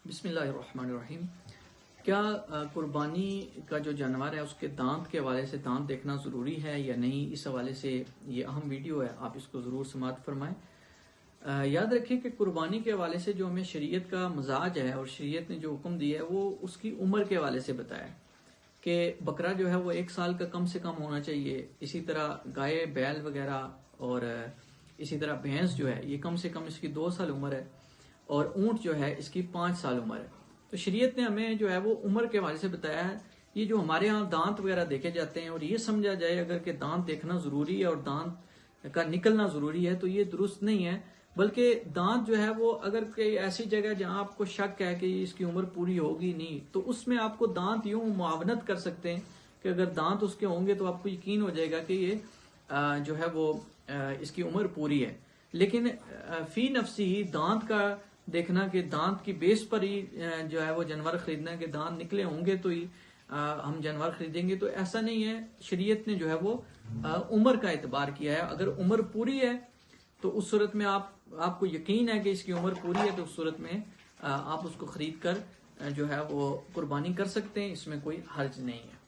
بسم اللہ الرحمن الرحیم۔ کیا قربانی کا جو جانور ہے اس کے دانت کے حوالے سے دانت دیکھنا ضروری ہے یا نہیں، اس حوالے سے یہ اہم ویڈیو ہے، آپ اس کو ضرور سماعت فرمائیں۔ یاد رکھیں کہ قربانی کے حوالے سے جو ہمیں شریعت کا مزاج ہے اور شریعت نے جو حکم دیا ہے وہ اس کی عمر کے حوالے سے بتایا ہے کہ بکرا جو ہے وہ 1 سال کا کم سے کم ہونا چاہیے، اسی طرح گائے بیل وغیرہ اور اسی طرح بھینس جو ہے یہ کم سے کم اس کی 2 سال عمر ہے، اور اونٹ جو ہے اس کی 5 سال عمر ہے۔ تو شریعت نے ہمیں جو ہے وہ عمر کے حوالے سے بتایا ہے۔ یہ جو ہمارے ہاں دانت وغیرہ دیکھے جاتے ہیں اور یہ سمجھا جائے اگر کہ دانت دیکھنا ضروری ہے اور دانت کا نکلنا ضروری ہے، تو یہ درست نہیں ہے، بلکہ دانت جو ہے وہ اگر کوئی ایسی جگہ جہاں آپ کو شک ہے کہ اس کی عمر پوری ہوگی نہیں، تو اس میں آپ کو دانت یوں معاونت کر سکتے ہیں کہ اگر دانت اس کے ہوں گے تو آپ کو یقین ہو جائے گا کہ یہ جو ہے وہ اس کی عمر پوری ہے۔ لیکن فی نفسی ہی دانت کا دیکھنا کہ دانت کی بیس پر ہی جو ہے وہ جانور خریدنا ہے کہ دانت نکلے ہوں گے تو ہی ہم جانور خریدیں گے، تو ایسا نہیں ہے۔ شریعت نے جو ہے وہ عمر کا اعتبار کیا ہے۔ اگر عمر پوری ہے تو اس صورت میں آپ کو یقین ہے کہ اس کی عمر پوری ہے، تو اس صورت میں آپ اس کو خرید کر جو ہے وہ قربانی کر سکتے ہیں، اس میں کوئی حرج نہیں ہے۔